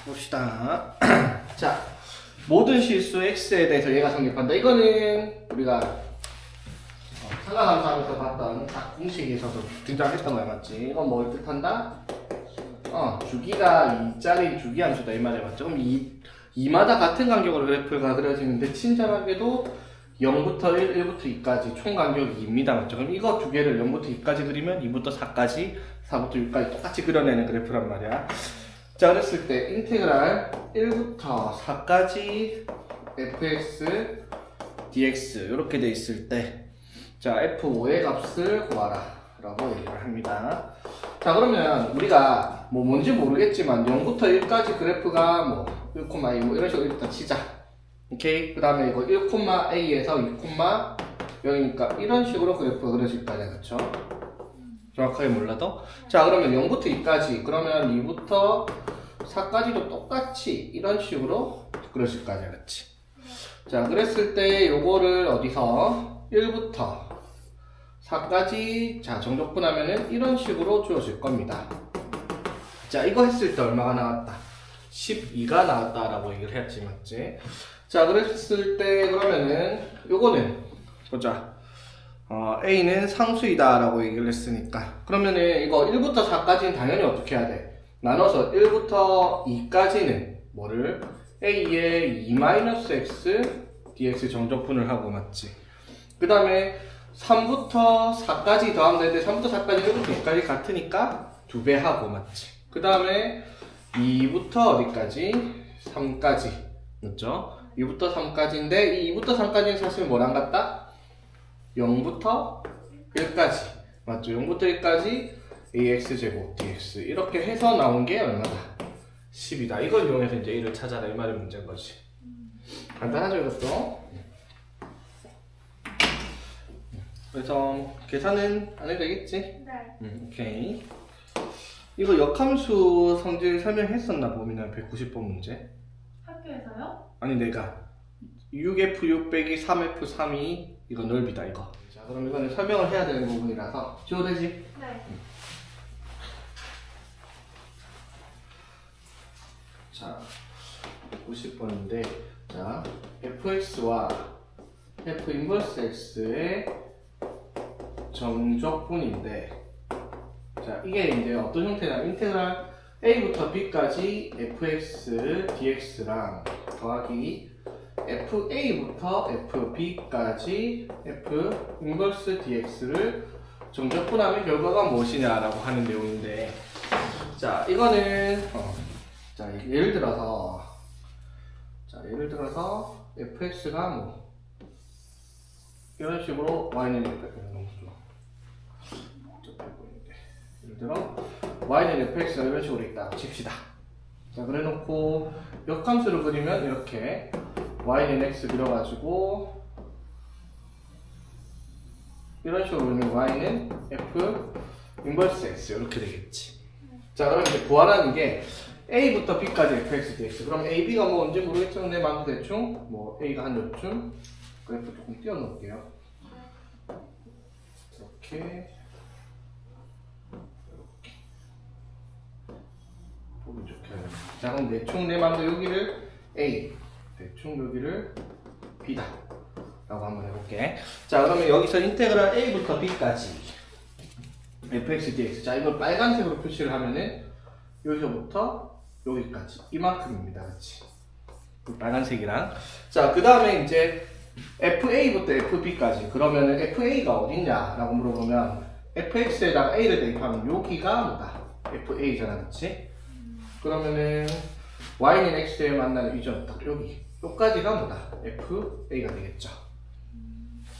봅시다. 자, 모든 실수 x에 대해서 얘가 성립한다. 이거는 우리가 상하함수하면서 봤던 딱 공식에서도 등장했던 거야, 맞지? 이건 뭘 뜻한다? 주기가 2짜리 주기함수다 이 말이야, 맞죠? 그럼 2마다 같은 간격으로 그래프가 그려지는데 친절하게도 0부터 1, 1부터 2까지 총 간격이 2입니다, 맞죠? 그럼 이거 두 개를 0부터 2까지 그리면 2부터 4까지, 4부터 6까지 똑같이 그려내는 그래프란 말이야. 자, 그랬을 때 인테그랄 1부터 4까지 fx dx 이렇게 돼 있을 때 자, f5의 값을 구하라 라고 얘기를 합니다. 자, 그러면 우리가 뭔지 모르겠지만 0부터 1까지 그래프가 1, 2 뭐 이런 식으로 일단 치자. 오케이? 그 다음에 이거 1,a에서 2,0이니까 이런 식으로 그래프가 그려질 거 아니야, 그쵸? 정확하게 몰라도. 자, 그러면 0부터 2까지, 그러면 2부터 4까지도 똑같이 이런 식으로 그려질 거 아니야, 그치? 자, 그랬을 때 요거를 어디서 1부터 4까지 자 정적분하면은 이런 식으로 주어질 겁니다. 자, 이거 했을 때 얼마가 나왔다? 12가 나왔다라고 얘기를 했지, 맞지? 자, 그랬을 때 그러면은 요거는 보자. A는 상수이다 라고 얘기를 했으니까 그러면은 이거 1부터 4까지는 당연히 어떻게 해야 돼? 나눠서 1부터 2까지는 뭐를? A의 2-x dx 정적분을 하고, 맞지? 그 다음에 3부터 4까지 더하면 되는데 3부터 4까지 1부터 2까지 같으니까 2배 하고, 맞지? 그 다음에 2부터 어디까지? 3까지, 맞죠? 2부터 3까지인데 이 2부터 3까지는 사실 뭐랑 같다? 0부터 1까지, 맞죠? 0부터 1까지 ax제곱 dx 이렇게 해서 나온 게 얼마다? 10이다. 이걸 이용해서 이제 a를 찾아라 이 말이 문제인 거지. 간단하죠, 이것도? 그래서 계산은 안 해도 되겠지? 네. 오케이. 이거 역함수 성질 설명했었나 보면 190번 문제? 학교에서요? 아니, 내가 6F6 빼기 3F3이 이거 넓이다, 이거. 자, 그럼 이거는 설명을 해야 되는 부분이라서 지워도 되지? 네. 자, 90번인데 자, fx와 f 인버스 x의 정적분인데 자, 이게 이제 어떤 형태냐면 인테그랄 a부터 b까지 fx dx랑 더하기 fa부터 fb까지 f 인버스 dx를 정적분하면 결과가 무엇이냐라고 하는 내용인데 자, 이거는 자, 예를 들어서 fx가 뭐 이런 식으로 y는 너무 좋아. 복잡해 보이는데. 예를 들어 y는 fx가 이런 식으로 있다 칩시다. 자, 그래놓고 역함수를 그리면 이렇게 y는 x 그려가지고 이런 식으로 그리면 y는 f 인버스 x 이렇게 되겠지. 자, 그럼 이제 구하라는 게 A부터 B까지 fx, dx. 그럼 A, B가 뭐 언제 모르겠지만 내 마음도 대충 뭐 A가 한 요쯤 그래프 조금 띄워놓을게요. 이렇게 보기 좋게 하면. 자, 그럼 대충 내 마음도 여기를 A, 대충 여기를 B다 라고 한번 해볼게. 자, 그러면 여기서 인테그랄 A부터 B까지 fx, dx. 자, 이걸 빨간색으로 표시를 하면은 여기서부터 여기까지 이만큼입니다, 그렇지? 빨간색이랑 자, 그 다음에 이제 FA부터 FB까지 그러면은 FA가 어딨냐라고 물어보면 FX에다가 A를 대입하면 여기가 뭐다? FA잖아, 그렇지? 그러면은 Y는 X에 만나는 이 점 딱 여기까지가 뭐다? FA가 되겠죠.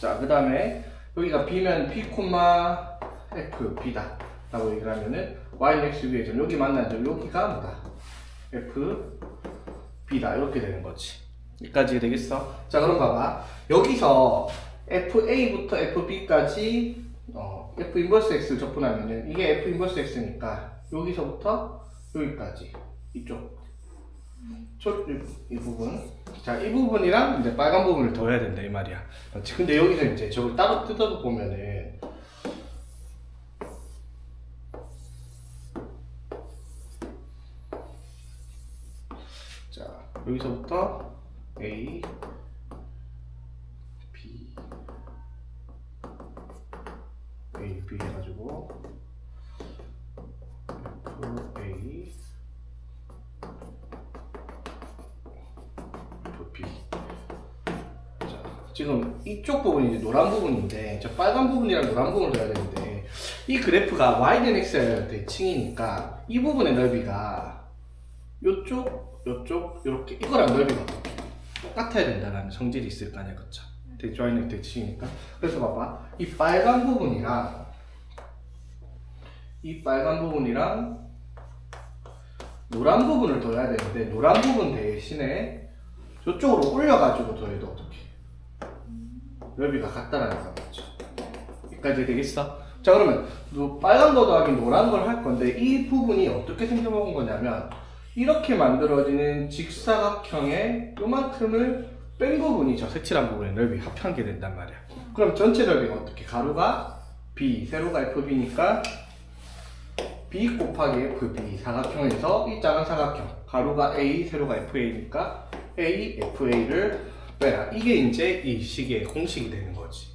자, 그 다음에 여기가 B면 P, FB다 라고 얘기를 하면은 Y는 X 위에 점 여기 만나는 점 여기가 뭐다? FB다 이렇게 되는 거지. 여기까지 되겠어? 자, 그럼 봐봐. 여기서 FA부터 FB까지 F 인버스 X를 적분하면은 이게 F 인버스 X니까 여기서부터 여기까지 이쪽 이 부분. 자, 이 부분이랑 이제 빨간 부분을 더해야 된다 이 말이야. 근데 여기서 이제 저걸 따로 뜯어서 보면은 여기서부터 A, B, A, B 해가지고 F, A, F, B. 자, 지금 이쪽 부분이 이제 노란 부분인데, 저 빨간 부분이랑 노란 부분을 넣어야 되는데, 이 그래프가 Y는 X의 대칭이니까 이 부분의 넓이가 요쪽, 요쪽, 요렇게 이거랑 넓이가 똑같아야 된다는 성질이 있을 거 아니야, 그쵸? Y는 대칭이니까. 그래서 봐봐, 이 빨간 부분이랑 노란 부분을 둬야 되는데, 노란 부분 대신에 저쪽으로 올려가지고 더해도 어떻게? 넓이가 같다라는 거죠. 여기까지 되겠어? 자, 그러면 빨간 거 더하기 노란 걸 할 건데, 이 부분이 어떻게 생겨먹은 거냐면, 이렇게 만들어지는 직사각형의 요만큼을 뺀 부분이 저 색칠한 부분의 넓이 합한 게 된단 말이야. 그럼 전체 넓이가 어떻게? 가로가 B, 세로가 FB니까 B 곱하기 FB 사각형에서 이 작은 사각형 가로가 A, 세로가 FA니까 A, FA를 빼라. 이게 이제 이 식의 공식이 되는 거지.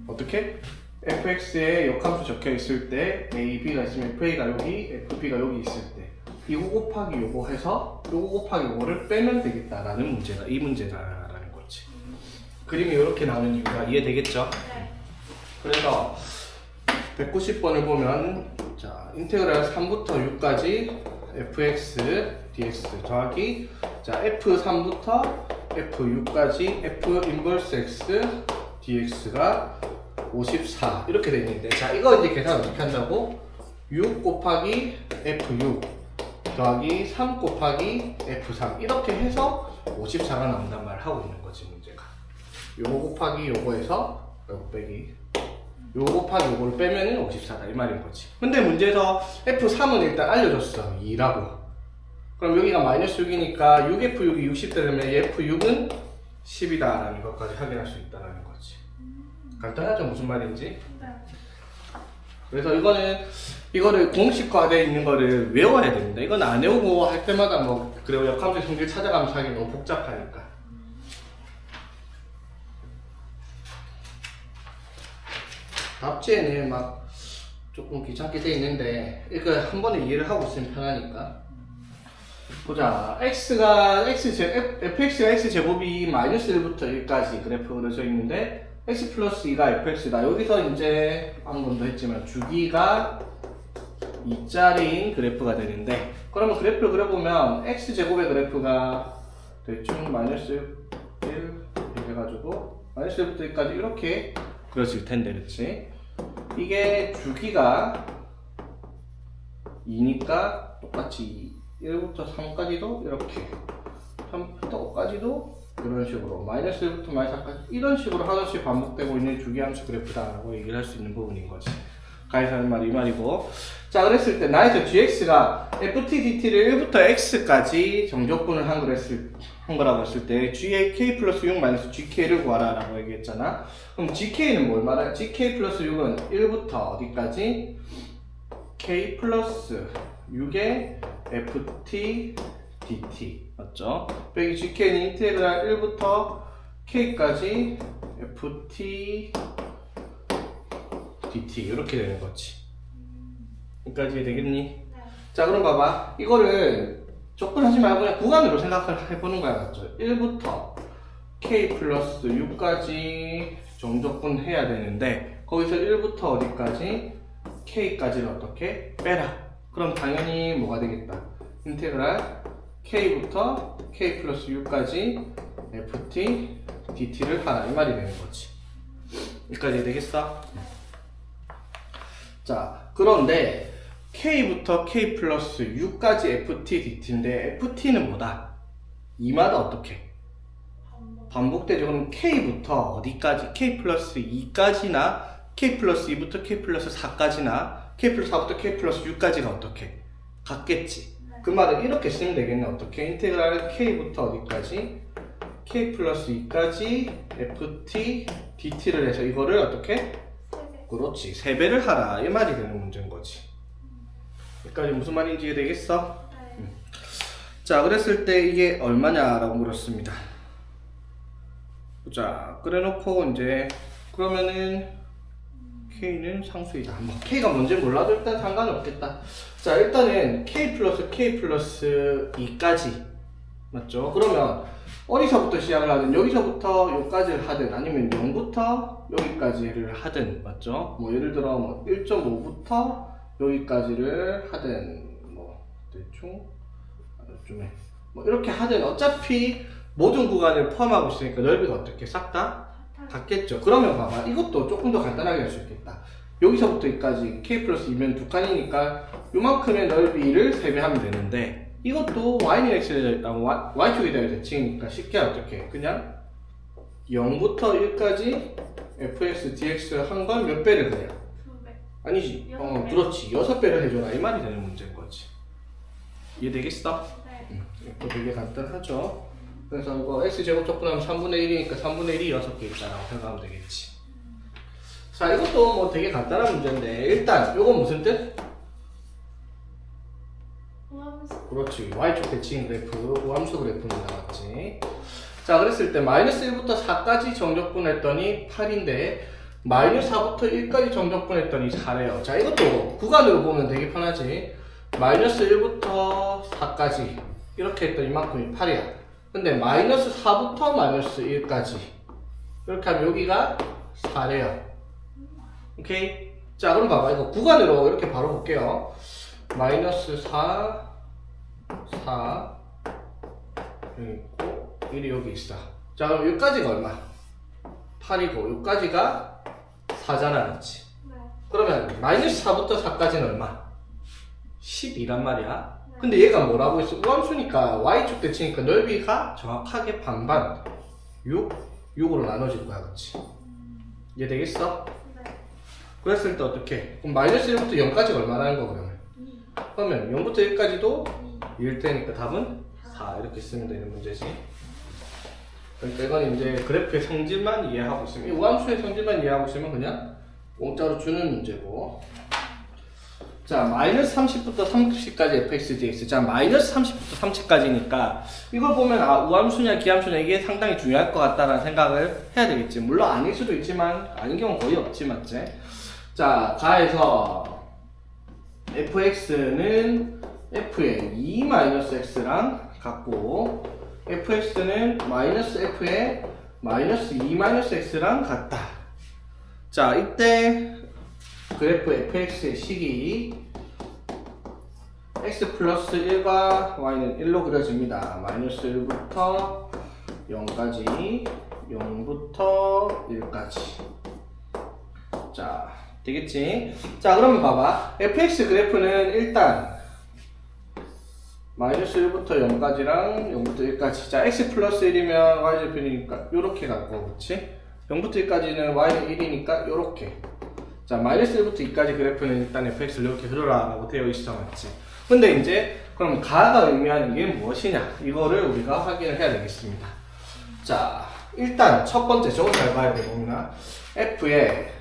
어떻게? fx에 역함수 적혀 있을 때 A, B가 있으면 FA가 여기, FB가 여기 있을 때 이거 곱하기 요거 해서 요거 곱하기 요거를 빼면 되겠다라는 문제가 이 문제다라는 거지. 그림이 이렇게 나오는 이유가 이해되겠죠? 네. 그래서 190번을 보면 자 인테그랄 3부터 6까지 fx dx 더하기 자 f3부터 f6까지 f 인버스 x dx가 54 이렇게 되어 있는데 자 이거 이제 계산 어떻게 한다고? 6 곱하기 f6 더하기 3 곱하기 f3 이렇게 해서 54가 나온단 말을 하고 있는 거지 문제가. 요거 곱하기 요거에서 요거 빼기 요거 곱하기 요거를 빼면은 54다 이 말인 거지. 근데 문제에서 f3은 일단 알려줬어 2라고. 그럼 여기가 마이너스 6이니까 6f6이 60 되면 f6은 10이다 라는 것까지 확인할 수 있다는 거지. 간단하죠 무슨 말인지? 네. 그래서 이거를 공식화되어 있는 거를 외워야 됩니다. 이건 안 외우고 할 때마다 뭐 그리고 역함수 성질 찾아가면서 하기 너무 복잡하니까. 답지에는 막 조금 귀찮게 돼 있는데 이거 한 번에 이해를 하고 있으면 편하니까. 보자. fx가 x제곱이 마이너스 1부터 1까지 그래프 그려져 있는데 x 플러스 2가 fx다. 여기서 이제 방금도 했지만 주기가 2짜리인 그래프가 되는데 그러면 그래프를 그려보면 x제곱의 그래프가 대충 마이너스 1 이렇게 해가지고 마이너스 1부터 1까지 이렇게 그려질 텐데 그렇지? 이게 주기가 2니까 똑같이 1부터 3까지도 이렇게 3부터 5까지도 이런 식으로 마이너스 1부터 마이너스 4까지 이런 식으로 하나씩 반복되고 있는 주기함수 그래프다라고 얘기를 할 수 있는 부분인 거지. 가에서 하는 말이 이 말이고 자 그랬을 때 나에서 gx가 ft dt를 1부터 x까지 정적분을 한 거라고 했을 때 gk 플러스 6 마이너스 gk를 구하라 라고 얘기했잖아. 그럼 gk는 뭘 말해? gk 플러스 6은 1부터 어디까지? k 플러스 6의 ft dt 맞죠? 여기 gk는 인테그랄 1부터 k까지 ft dt 이렇게 되는 거지. 여기까지 되겠니? 네. 자 그럼 봐봐 이거를 접근하지 말고 그냥 구간으로 생각을 해보는 거야 맞죠? 1부터 k 플러스 6까지 정적분 해야 되는데 거기서 1부터 어디까지? k까지를 어떻게? 빼라. 그럼 당연히 뭐가 되겠다? 인테그랄 k부터 k 플러스 6까지 ft dt를 하라 이 말이 되는 거지. 여기까지 되겠어? 자 그런데 k부터 k 플러스 6까지 ft dt인데 ft는 뭐다? 2마다 어떻게? 반복되죠. 그럼 k부터 어디까지? k 플러스 2까지나 k 플러스 2부터 k 플러스 4까지나 k 플러스 4부터 k 플러스 6까지가 어떻게? 같겠지. 그 말을 이렇게 쓰면 되겠네. 어떻게? 인테그랄 k부터 어디까지? k 플러스 2까지 ft dt를 해서 이거를 어떻게? 그렇지. 3배를 하라. 이 말이 되는 문제인 거지. 여기까지 무슨 말인지 이해되겠어? 네. 자, 그랬을 때 이게 얼마냐라고 물었습니다. 자, 그래놓고 이제 그러면은 K는 상수이다. 뭐 K가 뭔지 몰라도 일단 상관이 없겠다. 자, 일단은 K 플러스 2까지 맞죠? 그러면 어디서부터 시작을 하든 여기서부터 여기까지를 하든 아니면 0부터 여기까지를 하든 맞죠? 뭐 예를 들어 뭐 1.5부터 여기까지를 하든 뭐 대충 요즘에 뭐 이렇게 하든 어차피 모든 구간을 포함하고 있으니까 넓이가 어떻게 싹 다 같겠죠. 그러면 봐봐, 이것도 조금 더 간단하게 할 수 있겠다. 여기서부터 여기까지 K 플러스 2면 두 칸이니까 요만큼의 넓이를 세배하면 되는데 이것도 Y는 X에 Y축에 대한 대칭이니까 쉽게 어떻게 그냥 0부터 1까지 fx dx 한 건 몇 배를 그냥? 2배. 아니지. 6배. 그렇지. 6배를 해줘라. 이 말이 되는 문제인 거지. 이해되겠어? 네. 이것도 되게 간단하죠. 그래서 이거 x제곱 적분하면 3분의 1이니까 3분의 1이 6개 있다라고 생각하면 되겠지. 자, 이것도 뭐 되게 간단한 문제인데 일단 요건 무슨 뜻? 우함수. 그렇지. y축 대칭 그래프, 우함수 그래프입니다. 맞지? 자, 그랬을 때 마이너스 1부터 4까지 정적분했더니 8인데 마이너스 4부터 1까지 정적분했더니 4래요. 자, 이것도 구간으로 보면 되게 편하지. 마이너스 1부터 4까지 이렇게 했더니 이만큼이 8이야. 근데 마이너스 4부터 마이너스 1까지 이렇게 하면 여기가 4래요. 오케이? 자, 그럼 봐봐. 이거 구간으로 이렇게 바로 볼게요. 마이너스 4, 4 여기 있고 1이 여기 있어. 자, 그럼 여기까지가 얼마? 8이고 여기까지가 4잖아. 그렇지? 네. 그러면 마이너스 4부터 4까지는 얼마? 12란 말이야. 근데 얘가 뭐라고 했어? 우함수니까 y축 대칭이니까 넓이가 정확하게 반반 6으로 나눠질 거야. 그렇지? 이해되겠어? 네. 그랬을 때 어떻게? 그럼 마이너스 1부터 0까지가 얼마라는 거 그러면? 2. 그러면 0부터 1까지도 2. 1일 테니까 답은 4 이렇게 쓰면 되는 문제지. 그러니까 이건 이제 그래프의 성질만 이해하고 있으면 이 우함수의 성질만 이해하고 있으면 그냥 공짜로 주는 문제고. 자, 마이너스 30부터 30까지 fx dx. 자, 마이너스 30부터 30까지니까 이걸 보면 아, 우함수냐 기함수냐 이게 상당히 중요할 것 같다라는 생각을 해야 되겠지. 물론 아닐 수도 있지만 아닌 경우는 거의 없지, 맞지? 자, 가에서 fx는 f의 2-x랑 같고 fx는 마이너스 f의 마이너스 2-x랑 같다. 자, 이때 그래프 fx의 식이 x 플러스 1과 y는 1로 그려집니다. 마이너스 1부터 0까지 0부터 1까지. 자, 되겠지? 자, 그러면 봐봐. fx 그래프는 일단 마이너스 1부터 0까지랑 0부터 1까지. 자, x 플러스 1이면 y절편이니까 요렇게 갖고, 그렇지? 0부터 1까지는 y는 1이니까 요렇게. 자, 마이너스 1부터 2까지 그래프는 일단 fx를 이렇게 그려라 라고 되어 있어. 맞지? 근데 이제 그럼 가가 의미하는 게 무엇이냐? 이거를 우리가 확인을 해야 되겠습니다. 자, 일단 첫 번째 저거 잘 봐야 되겠구나. f의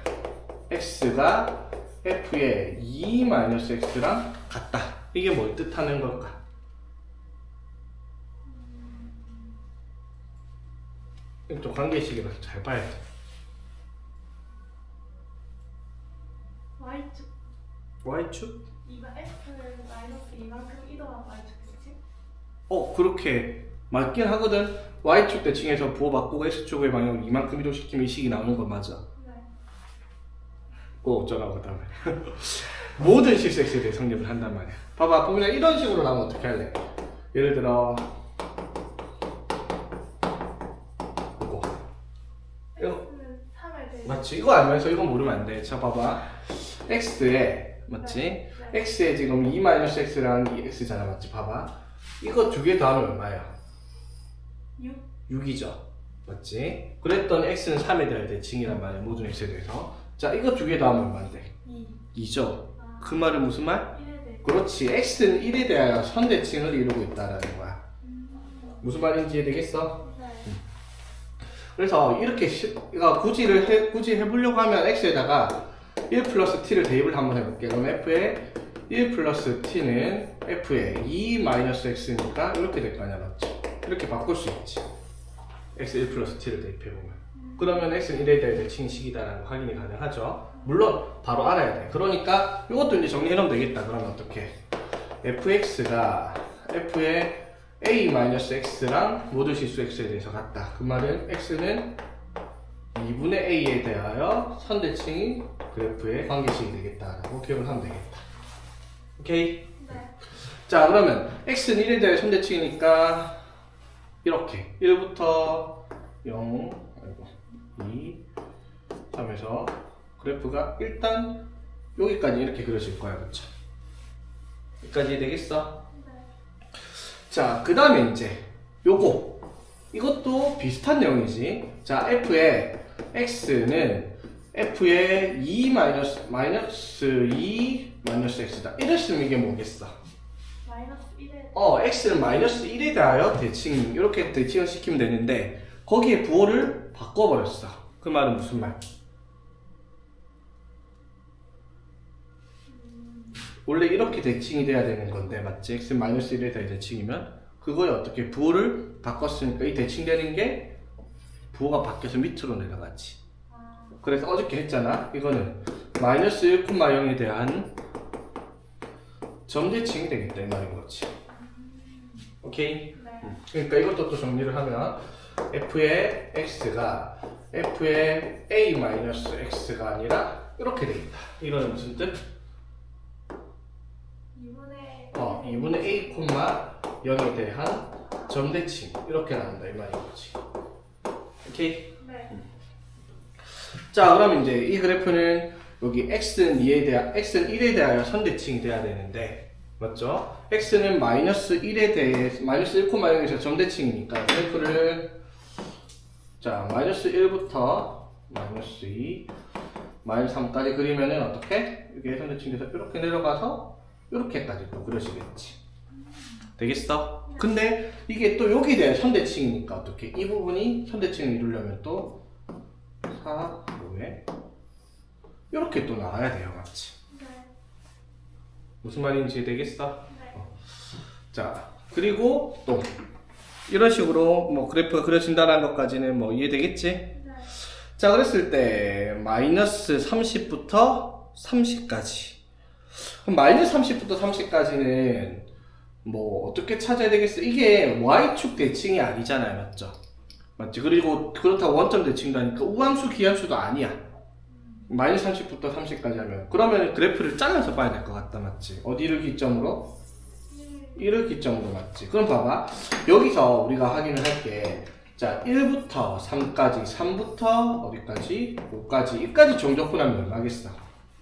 x가 f의 2-x랑 같다. 이게 뭘 뜻하는 걸까? 또 관계식이라서 잘 봐야 돼. Y축. y축? 2가 X는 마이너스 2만큼 이동한 Y축 대칭? 그렇게 맞긴 하거든. y축 대칭에서 부호 바꾸고 x축의 방향을 이만큼 이동시키면 이 식이 나오는 건 맞아. 네. 어쩌라고 그 다음에 모든 실수x에 대해 성립을 한단 말이야. 봐봐, 보면 이런 식으로 나오면 어떻게 할래? 예를 들어 이거 X는 3을 대칭. 맞지? 이거 알면서 이거 모르면 안 돼. 자, 봐봐. x에 맞지? 네. x에 지금 2-x랑 이 x잖아. 맞지? 봐봐. 이거 두 개 더하면 얼마야? 6. 6이죠. 맞지? 그랬더니 x는 3에 대한 대칭이란 말이야. 모든 x에 대해서. 자, 이거 두 개 더하면 얼마인데? 2. 2죠. 아. 그 말은 무슨 말? 1에 대칭. 그렇지. x는 1에 대하여 선대칭을 이루고 있다라는 거야. 무슨 말인지 이해되겠어? 네. 그래서 이렇게 굳이 해보려고 하면 x에다가 1 플러스 t를 대입을 한번 해볼게. 그럼 f의 1 플러스 t는 f의 2 마이너스 x니까 이렇게 될 거 아니야, 맞지? 이렇게 바꿀 수 있지. x 1 플러스 t를 대입해보면. 그러면 x는 1에 대해 대칭 식이다라는 거 확인이 가능하죠. 물론 바로 알아야 돼. 그러니까 이것도 이제 정리해놓으면 되겠다. 그러면 어떻게? fx가 f의 a-x랑 모든 실수 x에 대해서 같다. 그 말은 x는 2분의 a에 대하여 선대칭이 그래프의 관계식이 되겠다라고 기억을 하면 되겠다. 오케이? 네. 자, 그러면 x는 1에 대해 선대칭이니까 이렇게 1부터 0, 2, 3에서 그래프가 일단 여기까지 이렇게 그려질 거야, 그쵸? 여기까지 되겠어? 네. 자, 그 다음에 이제 이것도 비슷한 내용이지. 자, f의 x는 f의 2 마이너스 x다. 이랬으면 이게 뭐겠어? 마이너스 1에 x는 마이너스 1에 대하여 대칭, 이렇게 대칭을 시키면 되는데 거기에 부호를 바꿔버렸어. 그 말은 무슨 말? 원래 이렇게 대칭이 돼야 되는 건데, 맞지? x는 마이너스 1에 대해 대칭이면 그거에 어떻게 부호를 바꿨으니까 이 대칭되는 게 부호가 바뀌어서 밑으로 내려가지. 그래서 어저께 했잖아. 이거는 마이너스 1,0에 대한 점대칭이 되겠다 이 말인 거지. 오케이? 네. 그러니까 이것도 또 정리를 하면 f의 x가 f의 a-x가 아니라 이렇게 되겠다. 이거는 무슨 뜻? 2분의 a, 0에 대한 점대칭 이렇게 나온다 이 말인 거지. 오케이? 네. 자, 그럼 이제 이 그래프는 여기 x는 1에 대하여 선대칭이 돼야 되는데, 맞죠? x는 마이너스 1에 대해 마이너스 1,0에서 점대칭이니까 그래프를 자 마이너스 1부터 마이너스 2, 마이너스 3까지 그리면은 어떻게? 이게 선대칭 돼서 이렇게 내려가서 이렇게까지 또 그려지겠지. 되겠어? 근데 이게 또 여기에 대한 선대칭이니까 어떻게? 이 부분이 선대칭을 이루려면 또 4, 5에 이렇게 또 나와야 돼요, 맞지? 네. 무슨 말인지 되겠어? 네. 자, 그리고 또 이런 식으로 뭐 그래프가 그려진다는 것까지는 뭐 이해되겠지? 네. 자, 그랬을 때 마이너스 30부터 30까지. 그럼 마이너스 30부터 30까지는 뭐 어떻게 찾아야 되겠어? 이게 y축 대칭이 아니잖아요, 맞죠? 맞지? 그리고 그렇다고 원점 대칭도 아니까 우함수 기함수도 아니야. 마이너스 30부터 30까지 하면 그러면 그래프를 잘라서 봐야 될 것 같다, 맞지? 어디를 기점으로? 1을 기점으로, 맞지? 그럼 봐봐, 여기서 우리가 확인을 할게. 자, 1부터 3까지, 3부터 어디까지? 5까지, 여기까지 정적분하면 얼마겠어?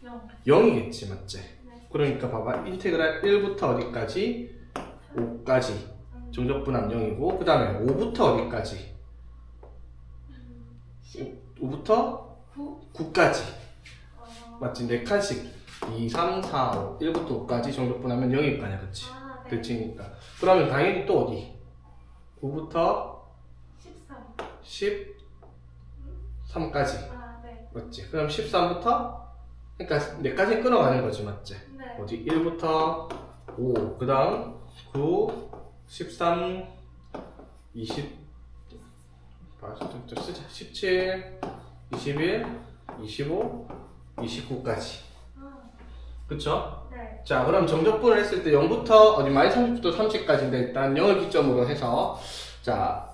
0. 0이겠지, 맞지? 네. 그러니까 봐봐, 인테그랄 1부터 어디까지? 5까지 정적분함 0이고, 그 다음에 5부터 어디까지? 5부터 9. 9까지. 맞지? 4칸씩 2, 3, 4, 5 1부터 5까지 정적분하면 0일 거 아니야, 그치? 네. 대칭이니까. 그러면 당연히 또 어디? 9부터 13. 13까지. 네. 맞지? 그럼 13부터? 그러니까 4까지 끊어가는 거지, 맞지? 네. 어디? 1부터 5, 그 다음 9, 13, 20, 17, 21, 25, 29까지. 그쵸? 네. 자, 그럼 정적분을 했을 때 0부터 어디 마이너스 30부터 30까지인데 일단 0을 기점으로 해서 자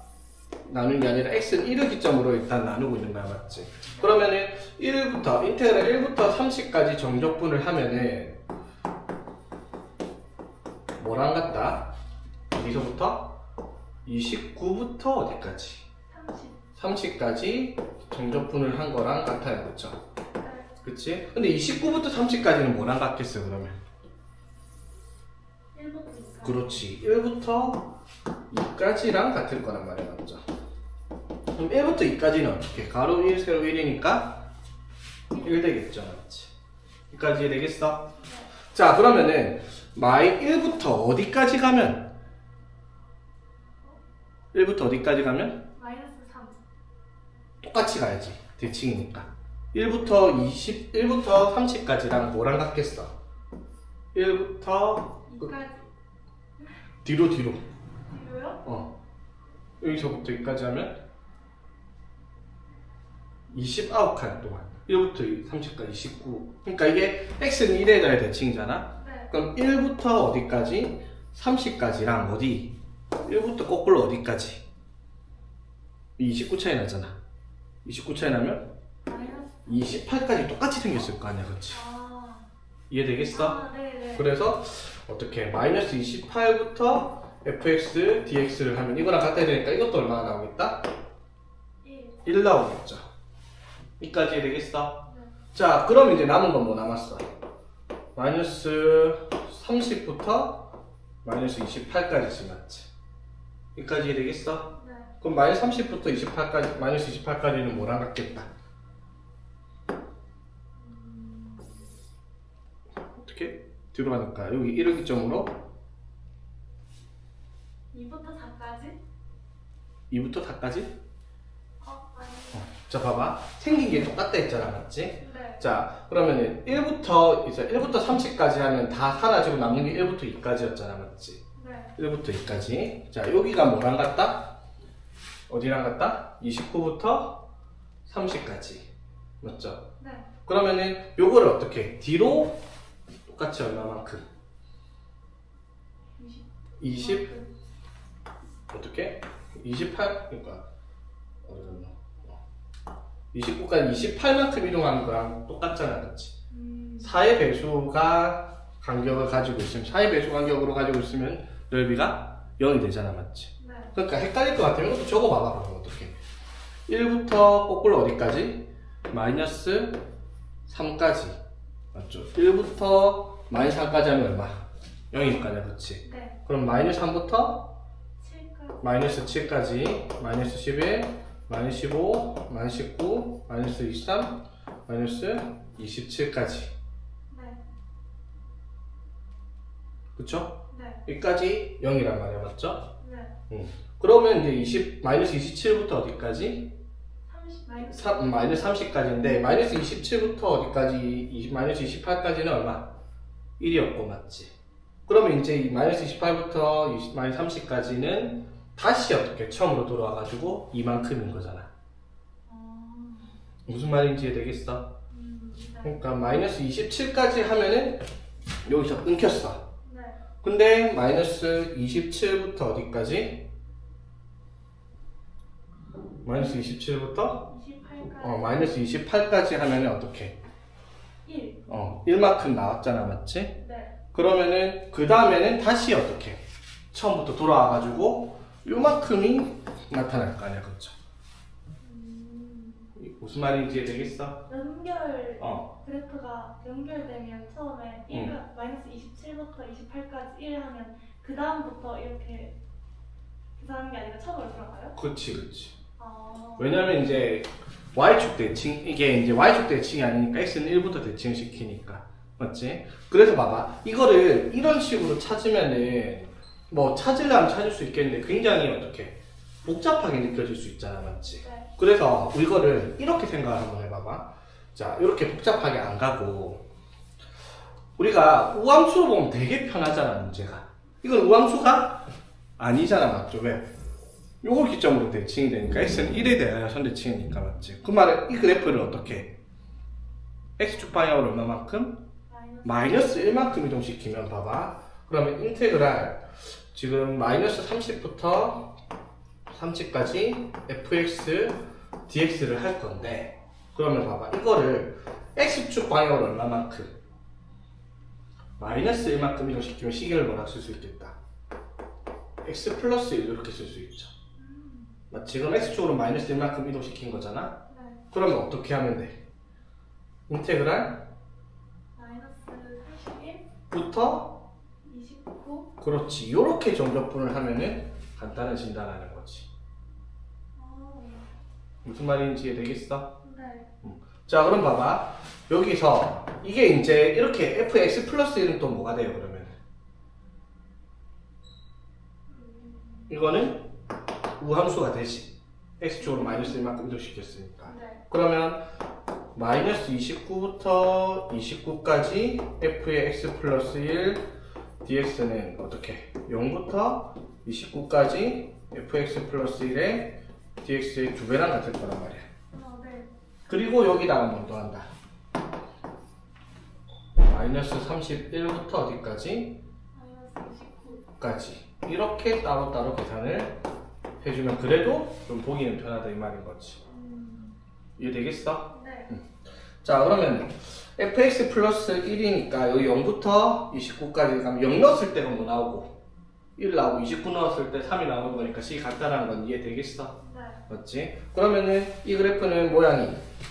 나누는 게 아니라 x는 1을 기점으로 일단 나누고 있는 거야, 맞지? 그러면은 1부터 인테그랄 1부터 30까지 정적분을 하면은 뭐랑 같다? 어디서부터? 29부터 어디까지? 30. 30까지 정적분을 한 거랑 같아요, 그쵸? 네. 그치? 근데 29부터 30까지는 뭐랑 같겠어, 그러면? 1부터 2까지. 그렇지. 1부터 2까지랑 같을 거란 말이야, 맞죠? 그럼 1부터 2까지는 어떻게? 가로 1, 세로 1이니까 1 되겠죠, 맞지? 2까지 되겠어? 네. 자, 그러면은 마이 1부터 어디까지 가면? 1부터 어디까지 가면? 마이너스 3. 똑같이 가야지. 대칭이니까. 1부터 30까지랑 뭐랑 같겠어? 1부터 2까지. 뒤로 뒤로요? 여기서부터 여기까지 하면 29칸 동안 1부터 30까지 29. 그러니까 이게 x는 1에 대한 대칭이잖아. 네. 그럼 1부터 어디까지? 30까지랑 어디? 1부터 거꾸로 어디까지? 29 차이 나잖아. 29 차이 나면 마이너스. 28까지 똑같이 생겼을 거 아니야, 그렇지? 이해되겠어? 아, 네네. 그래서 어떻게 마이너스 28부터 fx, dx를 하면 이거랑 같아야 되니까 이것도 얼마나 나오겠다? 1 나오겠죠. 여기까지 이해되겠어? 네. 자, 그럼 이제 남은 건 뭐 남았어? 마이너스 30부터 마이너스 28까지 맞지? 여기까지 이해되겠어? 네. 그럼 마이너스 30부터 28까지, 마이너스 28까지는 뭐랑 같겠다? 어떻게? 뒤로 가니까 여기 1을 기점으로 2부터 4까지? 2부터 4까지? 아니. 자, 봐봐. 생긴 게 똑같다 했잖아, 맞지? 네. 자, 그러면은 1부터 30까지 하면 다 사라지고 남는 게 1부터 2까지였잖아, 맞지? 네. 1부터 2까지. 자, 여기가 뭐랑 같다? 어디랑 같다? 29부터 30까지. 맞죠? 네. 그러면은 요거를 어떻게? 뒤로 똑같이 얼마만큼? 20? 어떻게? 28? 그러니까 29까지 28만큼 이동하는 거랑 똑같잖아, 그렇지? 4의 배수가 간격을 가지고 있으면 4의 배수 간격으로 가지고 있으면 넓이가 0이 되잖아, 맞지? 네. 그러니까 헷갈릴 것 같으면 이것도 적어봐봐. 그러면 어떻게? 1부터 거꾸로 어디까지? 마이너스 3까지. 맞죠? 1부터 마이너스 3까지 하면 얼마? 0이니까요, 그렇지? 네. 그럼 마이너스 3부터 7까지. 마이너스 7까지, 마이너스 11, 마이너스 15, 마이너스 19, 마이너스 23, 마이너스 27까지. 네. 그쵸? 네. 여기까지 0이란 말이야, 맞죠? 네. 그러면 이제 마이너스 27부터 어디까지? 30 마이너스 30까지인데, 마이너스 27부터 어디까지? 마이너스 28까지는 얼마? 1이었고, 맞지? 그러면 이제 이 마이너스 28부터 마이너스 30까지는 다시 어떻게 처음으로 돌아와가지고 이만큼인 거잖아. 무슨 말인지 이해되겠어? 네. 그러니까 마이너스 27까지 하면은 여기서 끊겼어. 네. 근데 마이너스 27부터 어디까지? 마이너스 27부터 28까지. 마이너스 28까지 하면은 어떻게? 1. 1만큼 나왔잖아, 맞지? 네. 그러면은 그 다음에는 다시 어떻게? 처음부터 돌아와가지고 요만큼이 나타날 거 아니야, 그쵸? 무슨 말인지 이해되겠어? 연결 어. 그래프가 연결되면 처음에 1, 마이너스 27부터 28까지 1 하면 그 다음부터 이렇게 계산하는 게 아니라 처음으로 돌아가요? 그치. 아. 왜냐면 이제 y축 대칭, 이게 이제 y축 대칭이 아니니까 x는 1부터 대칭시키니까. 맞지? 그래서 봐봐. 이거를 이런 식으로 찾으면은 뭐 찾으려면 찾을 수 있겠는데 굉장히 어떻게 복잡하게 느껴질 수 있잖아, 맞지? 네. 그래서 이거를 이렇게 생각을 한번 해봐봐. 자, 이렇게 복잡하게 안 가고 우리가 우함수로 보면 되게 편하잖아, 문제가. 이건 우함수가 아니잖아, 맞죠? 왜? 요걸 기점으로 대칭이 되니까 x는 1에 대하여 선대칭이니까, 맞지? 그 말은 이 그래프를 어떻게 x축 방향으로 얼마만큼? 마이너스 1만큼 이동시키면 봐봐. 그러면 인테그랄 지금 마이너스 30부터 30까지 fx dx를 할 건데, 그러면 봐봐. 이거를 x축 방향으로 얼마만큼? 마이너스 1만큼 이동시키면 시계를 뭐라 쓸 수 있겠다? x 플러스 1 이렇게 쓸 수 있죠. 지금 x축으로 마이너스 1만큼 이동시킨 거잖아? 네. 그러면 어떻게 하면 돼? 인테그랄 마이너스 31, 부터 29. 그렇지. 요렇게 정적분을 하면은 간단해진다라는 거지. 무슨 말인지 이해되겠어? 네. 자, 그럼 봐봐. 여기서 이게 이제 이렇게 fx 플러스 1은 또 뭐가 돼요, 그러면? 이거는 우함수가 되지. x축으로 마이너스 1만큼 이동시켰으니까. 네. 그러면 마이너스 29부터 29까지 f의 x 플러스 1 dx는 어떻게? 0부터 29까지 fx 플러스 1의 dx의 2배랑 같을 거란 말이야. 네. 그리고 여기다가 뭐 더한다. 마이너스 31부터 어디까지? 마이너스 29. 까지. 이렇게 따로따로 계산을 해주면 그래도 좀 보기는 편하다 이 말인 거지. 이해되겠어? 네. 자, 그러면 fx 플러스 1이니까 여기 0부터 29까지 가면 0 넣었을 때가 뭐 나오고 1 나오고 29 넣었을 때 3이 나오는 거니까 식이 같다라는 건 이해되겠어? 네. 맞지? 그러면은 이 그래프는 모양이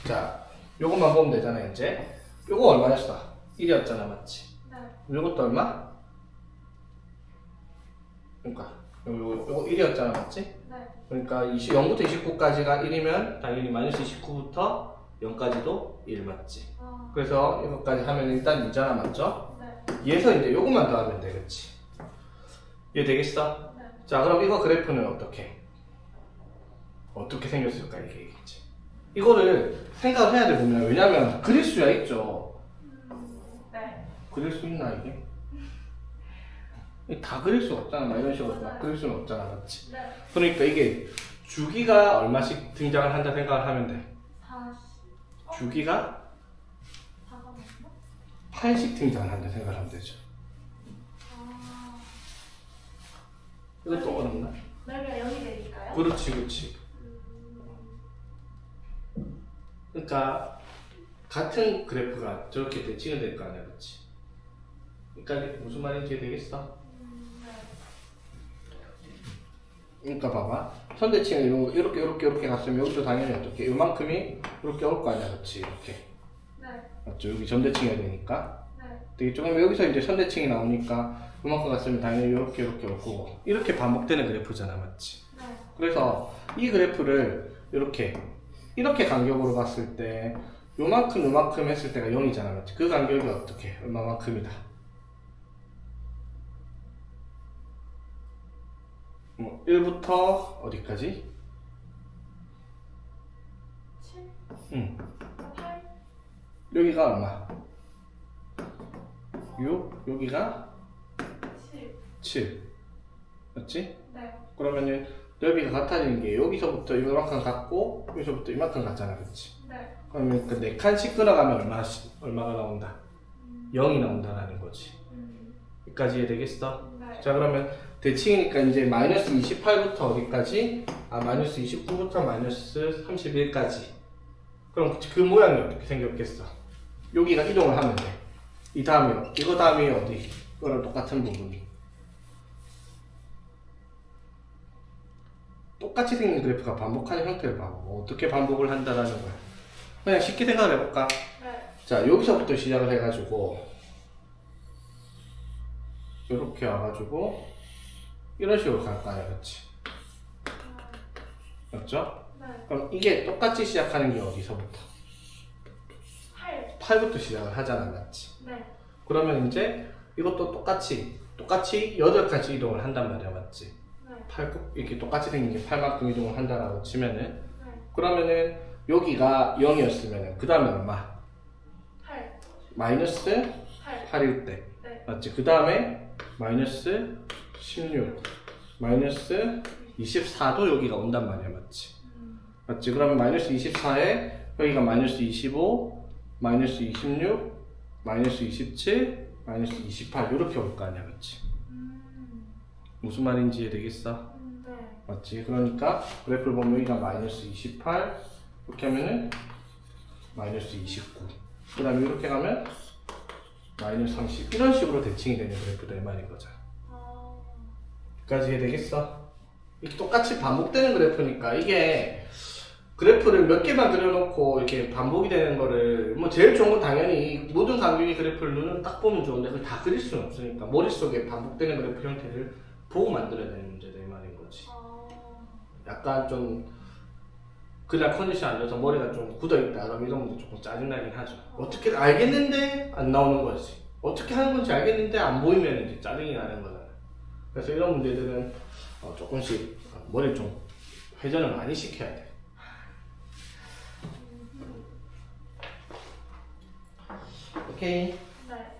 자, 요것만 보면 되잖아 이제. 요거 얼마였어? 1이었잖아 맞지? 네. 요것도 얼마? 그러니까 요거 1이었잖아 맞지? 네. 그러니까 0부터 29까지가 1이면 당연히 마이너스 29부터 0까지도 1 맞지? 그래서 이것까지 하면 일단 2잖아 맞죠? 네. 얘에서 이제 요것만 더하면 되겠지. 이해 되겠어? 네. 자 그럼 이거 그래프는 어떻게 생겼을까 이게 얘기지. 이거를 생각을 해야 돼 보면 왜냐면 그릴 수야 있죠. 네. 그릴 수 있나 이게? 다 그릴 수 없잖아. 막 이런 식으로 막 그릴 수는 없잖아 맞지? 네. 그러니까 이게 주기가 얼마씩 등장을 한다 생각을 하면 돼. 40. 주기가 4가 8씩 등장을 한다 생각을 하면 되죠. 이것도 어렵나? 넓이가 0이 되니까요? 그렇지 그렇지. 그러니까 같은 그래프가 저렇게 대칭이 될 거 아니야 그렇지? 그러니까 무슨 말인지 이해되겠어? 네. 그러니까 봐봐 선대칭이 이렇게 갔으면 여기도 당연히 어떻게 이만큼이 이렇게 올 거 아니야 그렇지 이렇게 네. 맞죠? 여기 전대칭이 되니까 네. 되겠죠? 그럼 여기서 이제 선대칭이 나오니까 이만큼 갔으면 당연히 이렇게 올 거고 이렇게 반복되는 그래프잖아 맞지? 네. 그래서 이 그래프를 이렇게 간격으로 봤을 때 요만큼 했을 때가 0이잖아 맞지? 그 간격이 어떻게? 얼마만큼이다? 뭐 1부터 어디까지? 7. 응. 8. 여기가 얼마? 6? 여기가 7. 7 맞지? 네. 그러면은 넓이가 같아지는 게 여기서부터 이만큼 같고 여기서부터 이만큼 같잖아 그렇지? 네. 그러면 그 4칸씩 끊어가면 얼마가 나온다? 0이 나온다라는 거지. 여기까지 이해되겠어? 네. 자 그러면 대칭이니까 이제 마이너스 28부터 어디까지? 마이너스 29부터 마이너스 31까지. 그럼 그 모양이 어떻게 생겼겠어? 여기가 이동을 하면 돼. 이거 다음이 어디? 이거랑 똑같은 부분이. 똑같이 생긴 그래프가 반복하는 형태를 봐봐. 어떻게 반복을 한다라는 거야. 그냥 쉽게 생각을 해볼까? 네. 자 여기서부터 시작을 해가지고 이렇게 와가지고 이런 식으로 갈 거 아니야 그렇지? 맞죠? 네. 그럼 이게 똑같이 시작하는 게 어디서부터? 8. 8부터 시작을 하잖아 맞지? 네. 그러면 이제 이것도 똑같이 8칸씩 이동을 한단 말이야 맞지? 네. 8 이렇게 똑같이 생긴 게 8만큼 이동을 한다라고 치면은 네. 그러면은 여기가 0이었으면은 그 다음에 얼마? 8. 마이너스 8. 8일 때 네. 맞지? 그 다음에 마이너스 16 마이너스 24도 여기가 온단 말이야 맞지? 맞지? 그러면 마이너스 24에 여기가 마이너스 25 마이너스 26 마이너스 27 마이너스 28 이렇게 올 거 아니야 맞지? 무슨 말인지 이해되겠어? 네. 맞지? 그러니까 그래프를 보면 여기가 마이너스 28 이렇게 하면은 마이너스 29 그 다음에 이렇게 가면 마이너스 30 이런 식으로 대칭이 되는 그래프다 이 말인 거죠. 여기까지 이해되겠어? 이게 똑같이 반복되는 그래프니까 이게 그래프를 몇 개만 그려놓고 이렇게 반복이 되는 거를 뭐 제일 좋은 건 당연히 모든 간격의 그래프를 눈으로 딱 보면 좋은데 그걸 다 그릴 수는 없으니까 머릿속에 반복되는 그래프 형태를 보고 만들어야 되는 문제다 이 말인 거지. 약간 좀 그날 컨디션 안 좋아서 머리가 좀 굳어있다 그럼 이런 분들 조금 짜증나긴 하죠. 어떻게 알겠는데 안 나오는 거지. 어떻게 하는 건지 알겠는데 안 보이면 이제 짜증이 나는 거잖아. 그래서 이런 문제들은 조금씩 머리를 좀 회전을 많이 시켜야 돼. 오케이. 네.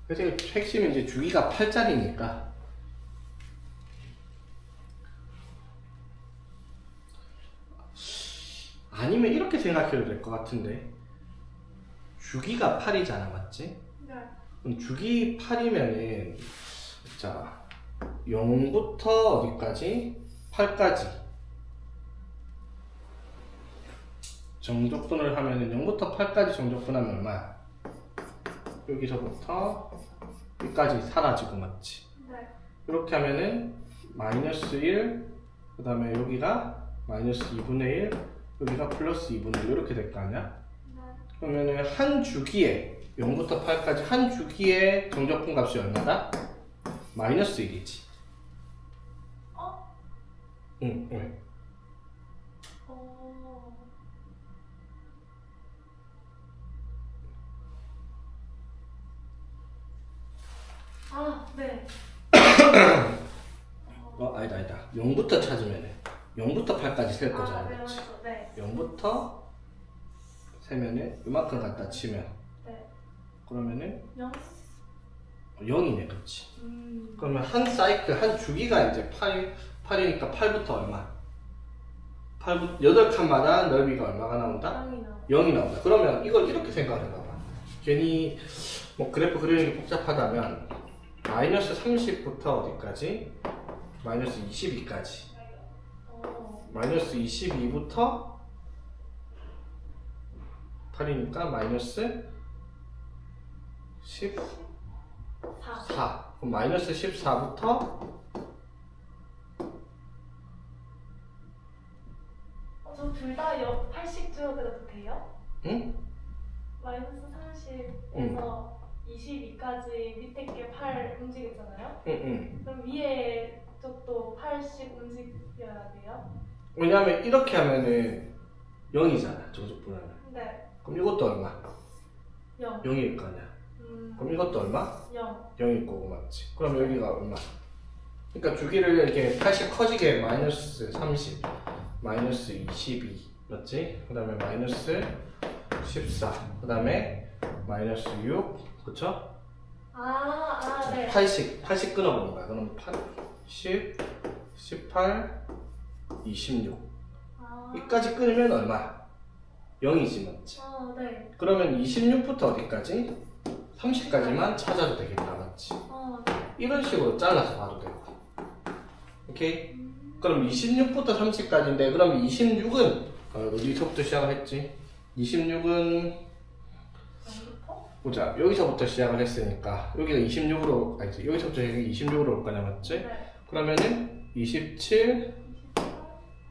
그래서 핵심은 이제 주기가 8짜리니까 아니면 이렇게 생각해도 될 것 같은데 주기가 8이잖아, 맞지? 네. 그럼 주기 8이면은 자 0부터 어디까지? 8까지 정적분을 하면은 0부터 8까지 정적분하면 얼마야? 여기서부터 여기까지 사라지고, 맞지? 네. 이렇게 하면은 마이너스 1, 그 다음에 여기가 마이너스 2분의 1, 여기가 플러스 2분의 1 이렇게 될 거 아니야? 네. 그러면은 한 주기에 0부터 8까지 한 주기의 정적분 값이 얼마다? 마이너스 1이지. 어? 응, 응. 어. 아, 네. 아니다. 0부터 찾으면은 0부터 8까지 셀 거잖아, 아, 네, 그렇지? 맞죠. 네. 0부터 세면은 이만큼 갖다 치면 네. 그러면은 0? 0이네, 그렇지? 음. 그러면 한 사이클, 한 주기가 이제 8이니까 8부터 얼마? 8칸마다 넓이가 얼마가 나온다? 0이 나와. 0이 나온다. 그러면 이걸 이렇게 생각해봐봐. 괜히 뭐 그래프 그리는 게 복잡하다면 마이너스 30부터 어디까지? 마이너스 22까지. 어. 마이너스 22부터 8이니까 마이너스 14. 4. 그럼 마이너스 14부터 저 둘 다 80 줄어들어도 돼요? 응? 마이너스 30에서 22까지 밑에 게 8 움직였잖아요? 응. 그럼 위에 쪽도 80 움직여야 돼요? 왜냐하면 이렇게 하면은 0이잖아, 정적분하면. 네. 그럼 이것도 얼마? 0. 0일 거 아니야. 그럼 이것도 얼마? 0. 0일 거고, 맞지? 그럼 여기가 얼마? 그러니까 주기를 이렇게 80 커지게 마이너스 30, 마이너스 22, 맞지? 그 다음에 마이너스 14, 그 다음에 마이너스 6, 그쵸? 네. 80 끊어보는 거야. 그럼 10, 18, 26. 아. 여기까지 끊으면 얼마야? 0이지, 맞지? 네. 그러면 26부터 어디까지? 30까지만 찾아도 되겠다, 맞지? 네. 이런 식으로 잘라서 봐도 되고. 오케이? 그럼 26부터 30까지인데, 그럼 26은 어디서부터 시작을 했지? 26은 0부터? 보자. 여기서부터 시작을 했으니까 여기가 26으로 아니지. 여기서부터 여기 26으로 올 거냐, 맞지? 네. 그러면은 27,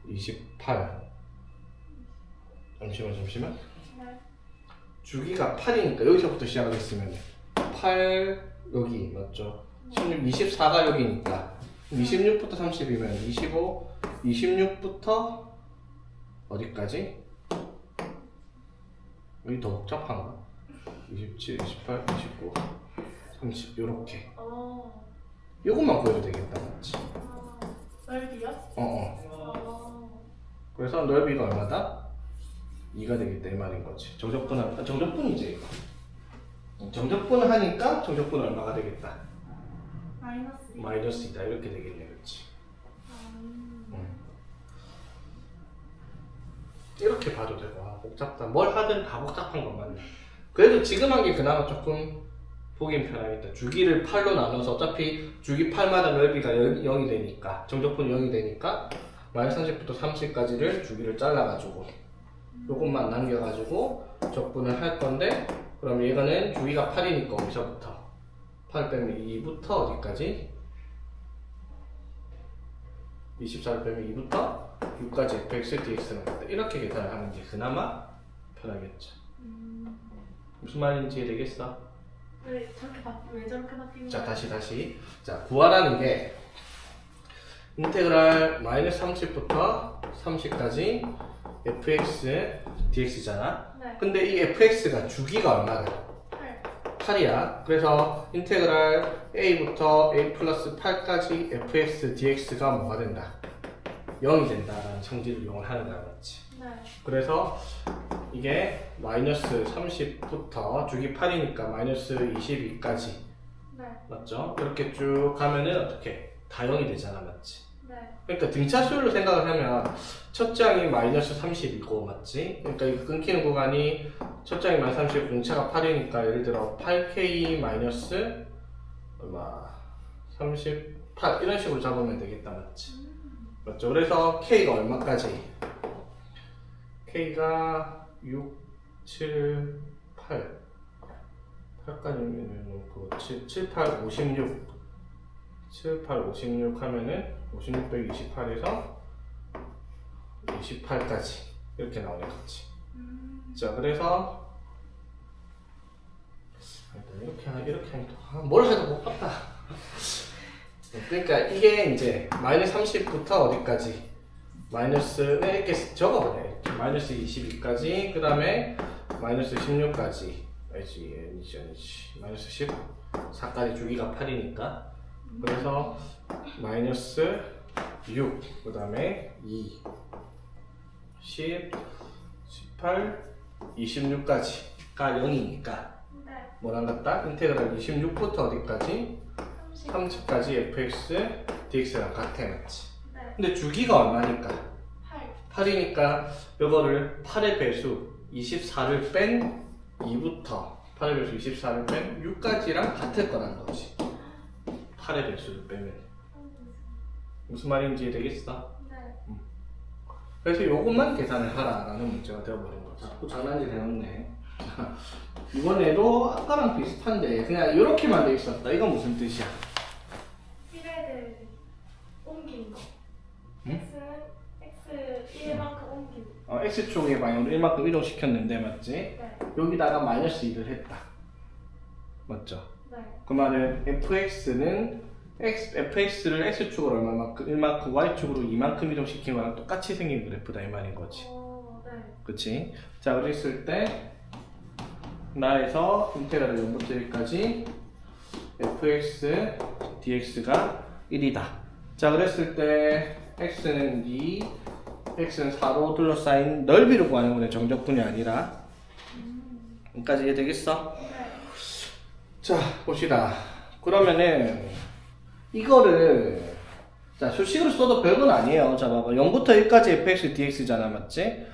28. 28. 잠시만. 네. 주기가 8이니까 여기서부터 시작을 했으면 8 여기 맞죠? 16, 24가 여기니까 26부터 30이면 25, 26부터 어디까지? 여기 더 복잡한가? 27, 28, 29, 30 요렇게 요것만 구해도 되겠다, 맞지? 넓이요? 그래서 넓이가 얼마다? 2가 되겠다 이 말인 거지. 정적분이지 이거. 정적분을 하니까 정적분은 얼마가 되겠다? 마이너스. 마이너스 2다 이렇게 되겠네, 그렇지? 이렇게 봐도 되고. 복잡다. 뭘 하든 다 복잡한 건 맞네. 그래도 지금 한 게 그나마 조금 보긴 편하겠다. 주기를 8로 나눠서 어차피 주기 8마다 넓이가 0이 되니까 정적분이 0이 되니까 마이너스 30부터 30까지를 주기를 잘라가지고 요것만 남겨가지고 적분을 할 건데, 그럼 얘가는 주기가 8이니까 어디서부터? 8 빼면 2부터 어디까지? 24를 빼면 2부터 6까지 fx, dx는 같다. 이렇게 계산을 하는 게 그나마 편하겠죠. 무슨 말인지 되겠어? 왜 저렇게 바뀐 자, 거예요? 다시. 자, 구하라는 게 인테그랄 마이너스 30부터 30까지 fx, dx잖아. 네. 근데 이 fx가 주기가 얼마다? 8. 8이야. 그래서 인테그랄 a부터 a 플러스 8까지 fx, dx가 뭐가 된다? 0이 된다라는 성질을 이용을 하는 거야, 맞지? 네. 그래서 이게 마이너스 30부터 주기 8이니까 마이너스 22까지 네. 맞죠? 이렇게 쭉 가면은 어떻게 다 0이 되잖아, 맞지? 네. 그러니까 등차수열로 생각을 하면 첫 장이 마이너스 30이고 맞지? 그러니까 이 끊기는 구간이 첫 장이 마이너스 30, 공차가 8이니까 예를 들어 8k 마이너스 얼마 38 이런 식으로 잡으면 되겠다, 맞지? 맞죠? 그래서 k가 얼마까지? k가 6, 7, 8 8까지면 7, 8, 56 7, 8, 56 하면은 56 빼기 28에서 28까지 이렇게 나오네, 그치? 자, 그래서 이렇게 하면 뭘 해도 못 봤다. 그러니까 이게 이제 마이너스 30부터 어디까지? 마이너스는 이렇게 적어보네. 마이너스 22까지, 그 다음에 마이너스 16까지. 마이너스 14까지 주기가 8이니까. 그래서 마이너스 6, 그 다음에 2, 10, 18, 26까지가 0이니까 네. 뭐랑 같다? 인테그랄 26부터 어디까지? 30까지 fx, dx랑 같아, 맞지? 네. 근데 주기가 얼마니까? 8. 8이니까 이거를 8의 배수 24를 뺀 2부터 8의 배수 24를 뺀 6까지랑 같을 거라는 거지. 8의 배수를 빼면 무슨 말인지 되겠어? 네. 그래서 요것만 계산을 하라라는 문제가 되어버린 거지. 자꾸 장난질 해놓네. 이번에도 아까랑 비슷한데 그냥 이렇게만 돼 있었다. 이건 무슨 뜻이야? 1을 옮긴 거. 응? x는 x 1만큼 옮긴 거. x축의 방향으로 1만큼 이동시켰는데 맞지? 네. 여기다가 마이너스 2를 했다. 맞죠? 네. 그 말은 fx를 x축으로 얼마만큼 1만큼 y축으로 2만큼 이동시킨 거랑 똑같이 생긴 그래프다 이 말인 거지. 네. 그치? 자, 그랬을 때 나에서 인테그랄 0부터 1까지 fx dx가 1이다. 자, 그랬을 때 x는 2, x는 4로 둘러싸인 넓이를 구하는 거네. 정적분이 아니라. 여기까지 이해되겠어? 네. 자, 봅시다. 그러면은 이거를 자, 수식으로 써도 별건 아니에요. 자, 봐봐. 0부터 1까지 fx dx잖아, 맞지?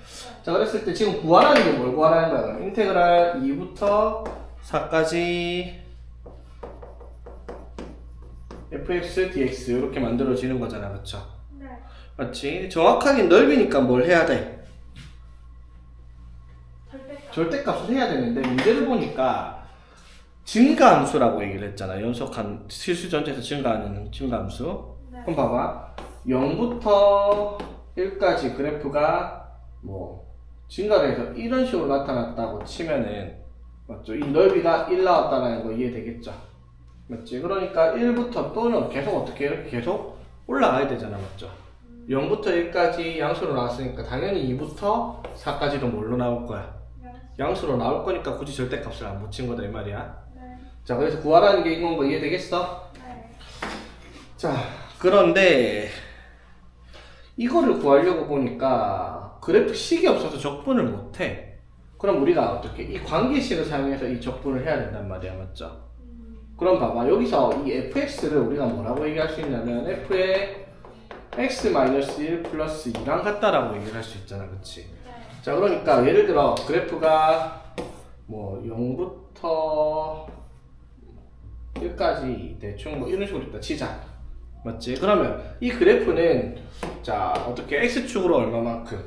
자, 그랬을 때 지금 구하라는 게 뭘 구하라는 거야? 인테그랄 2부터 4까지 fx dx 이렇게 만들어지는 거잖아, 그쵸? 네. 맞지? 정확하게 넓이니까 뭘 해야 돼? 절대값. 절대값을 해야 되는데 문제를 보니까 증가함수라고 얘기를 했잖아. 연속한 실수 전체에서 증가하는 증가함수. 네. 그럼 봐봐. 0부터 1까지 그래프가 뭐 증가돼서 이런 식으로 나타났다고 치면은 맞죠? 이 넓이가 1 나왔다는 거 이해되겠죠? 맞지? 그러니까 1부터 또는 계속 어떻게 이렇게 계속 올라가야 되잖아, 맞죠? 0부터 1까지 양수로 나왔으니까 당연히 2부터 4까지도 뭘로 나올 거야? 양수로 나올 거니까 굳이 절대값을 안 붙인 거다 이 말이야. 네. 자, 그래서 구하라는 게 이건 거 이해되겠어? 네. 자, 그런데 이거를 구하려고 보니까 그래프 식이 없어서 적분을 못해. 그럼 우리가 어떻게 이 관계식을 사용해서 이 적분을 해야 된단 말이야, 맞죠? 그럼 봐봐, 여기서 이 fx를 우리가 뭐라고 얘기할 수 있냐면 f의 x-1 플러스 2랑 같다라고 얘기를 할 수 있잖아, 그치? 네. 자, 그러니까 예를 들어 그래프가 뭐 0부터 1까지 대충 뭐 이런 식으로 있다 치자, 맞지? 그러면 이 그래프는 자 어떻게 x축으로 얼마만큼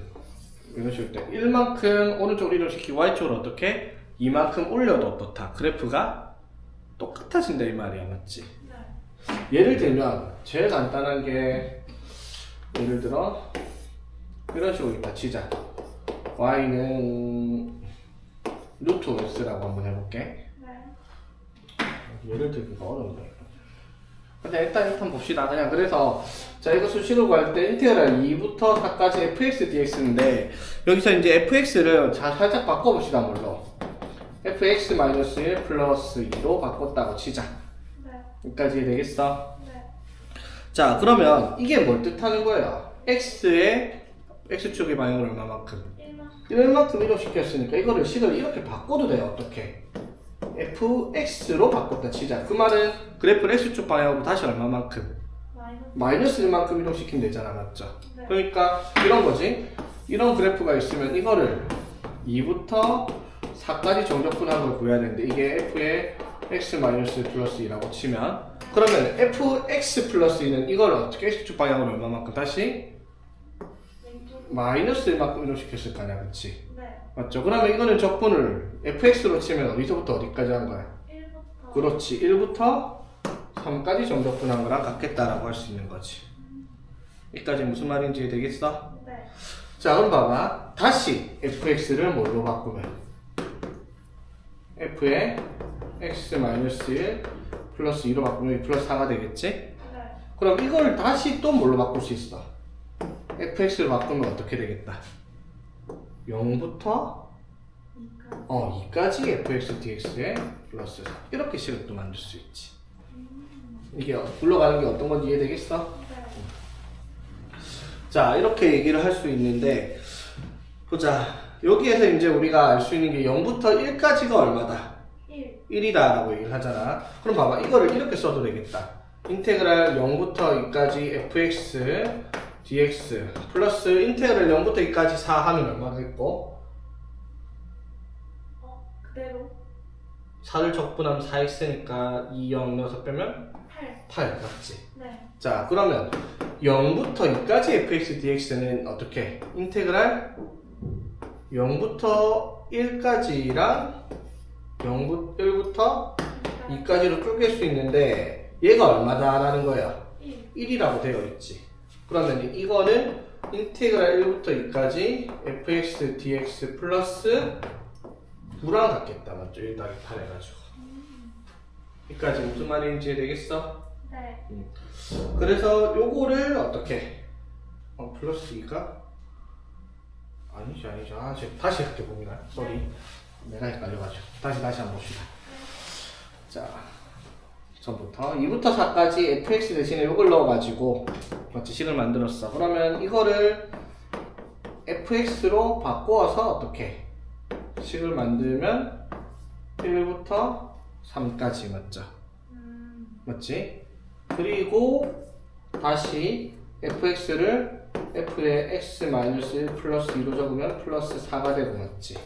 이런 식으로 때 1만큼 오른쪽으로 이동시키고 y축으로 어떻게 2만큼 올려도 어떻다? 그래프가 똑같아진다 이 말이야, 맞지? 네. 예를 들면 제일 간단한 게 예를 들어 이런 식으로 있다 치자. y는 루트 x라고 한번 해볼게. 네. 예를 들기가 어렵네. 근데 일단 봅시다. 그냥 그래서 자 이거 수식을 구할 때 인테그랄 2부터 4까지 fx dx인데 여기서 이제 fx를 자 살짝 바꿔봅시다. 뭘로? fx-1 플러스 2로 바꿨다고 치자. 네. 여기까지 되겠어? 네. 자, 그러면 이게 뭘 뜻하는 거예요? x의 x축의 방향은 얼마만큼? 1만 1만큼 이동시켰으니까 이거를 식을 이렇게 바꿔도 돼요. 어떻게? fx로 바꿨다 치자. 그 말은 그래프를 x축 방향으로 다시 얼마만큼? 마이너스. -1만큼 이동시키면 되잖아. 맞죠? 네. 그러니까 이런 거지. 이런 그래프가 있으면 이거를 2부터 4까지 정적분한 걸 구해야 되는데 이게 f의 x 플러스 2라고 치면 그러면 fx 플러스 2는 이걸 어떻게 x축 방향으로 얼마만큼 다시? 왼쪽. -1만큼 이동시켰을 거 아니야. 그치? 네. 맞죠? 그러면 이거는 적분을 fx로 치면 어디서부터 어디까지 한 거야? 1부터. 그렇지. 1부터 3까지 정적분한 거랑 같겠다라고 할 수 있는 거지. 여기까지 무슨 말인지 되겠어? 네. 자, 그럼 봐봐. 다시 fx를 뭘로 바꾸면? f의 x-1 플러스 2로 바꾸면 플러스 4가 되겠지? 네. 그럼 이걸 다시 또 뭘로 바꿀 수 있어? fx를 바꾸면 어떻게 되겠다? 0부터 2까지 fx dx에 플러스 4 이렇게 식을 또 만들 수 있지. 이게 굴러가는 게 어떤 건지 이해되겠어? 네. 자, 이렇게 얘기를 할 수 있는데 보자. 여기에서 이제 우리가 알 수 있는 게 0부터 1까지가 얼마다? 1. 1이다 라고 얘기를 하잖아. 그럼 봐봐. 이거를 이렇게 써도 되겠다. 인테그랄 0부터 2까지 fx dx 플러스 인테그랄 0부터 2까지 4 하면 얼마겠고? 그대로. 4를 적분하면 4x니까 2, 0 넣어서 빼면 8. 8 맞지? 네. 자, 그러면 0부터 2까지 fx dx는 어떻게? 인테그랄 0부터 1까지랑 1부터 2까지로 쪼갤 수 있는데 얘가 얼마다라는 거야? 1. 1이라고 되어 있지. 그러면 이거는 인테그랄 1부터 2까지 fx dx 플러스 9랑 같겠다. 맞죠? 1 더하기 8 해가지고. 여기까지 무슨 말인지 되겠어? 네. 그래서 요거를 어떻게? 플러스 2가? 아니죠. 아, 지금 다시 이렇게 봅니다. 쏘리. 내가 헷갈려가지고. 다시 한번 봅시다. 자, 전부터 2부터 4까지 fx 대신에 요걸 넣어가지고 맞지? 식을 만들었어. 그러면 이거를 fx로 바꾸어서 어떻게? 식을 만들면 1부터 3까지 맞죠? 맞지? 그리고 다시 fx를 f의 x-1 플러스 2로 적으면 플러스 4가 되고 맞지?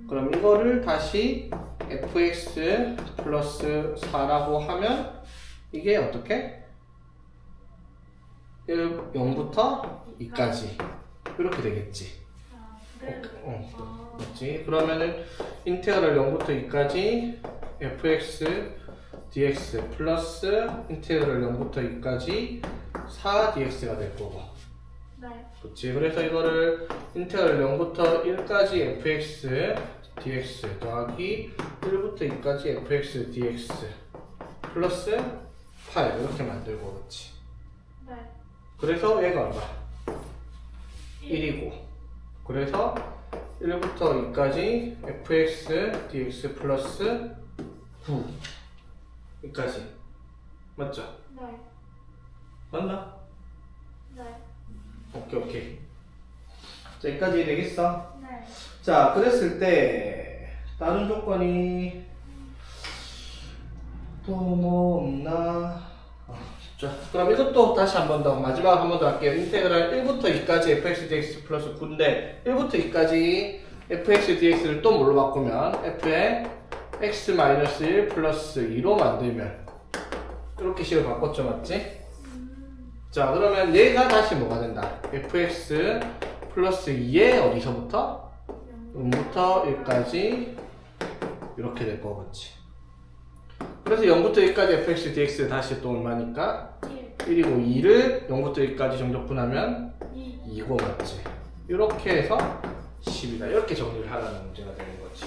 그럼 이거를 다시 fx 플러스 4라고 하면 이게 어떻게? 0부터 2까지 이렇게 되겠지? 그대로. 맞지? 그러면은 인테그랄 0부터 2까지 fx dx 플러스 인테그랄 0부터 2까지 4 dx가 될 거고. 네. 그렇지. 그래서 이거를 인테그랄 0부터 1까지 fx dx 더하기 1부터 2까지 fx dx 플러스 8 이렇게 만들고 그렇지. 네. 그래서 얘가 얼마? 1이고 그래서 1부터 2까지 fx dx 플러스 9 여기까지 맞죠? 네. 맞나? 네. 오케이 자 여기까지 되겠어? 네. 자 그랬을 때 다른 조건이 또 뭐 없나? 자 그럼 이것도 다시 한 번 더 마지막 한 번 더 할게요. 인테그랄 1부터 2까지 fx dx 플러스 9인데 1부터 2까지 fx dx를 또 뭘로 바꾸면 f의 x-1 플러스 2로 만들면 이렇게 식을 바꿨죠 맞지? 자 그러면 얘가 다시 뭐가 된다? fx 플러스 2에 어디서부터? 0부터 1까지 이렇게 될 거겠지. 그래서 0부터 1까지 fx dx 다시 또 얼마니까? 1. 1이고 2를 0부터 1까지 정적분하면 2. 2고 맞지? 이렇게 해서 10이다. 이렇게 정리를 하라는 문제가 되는 거지.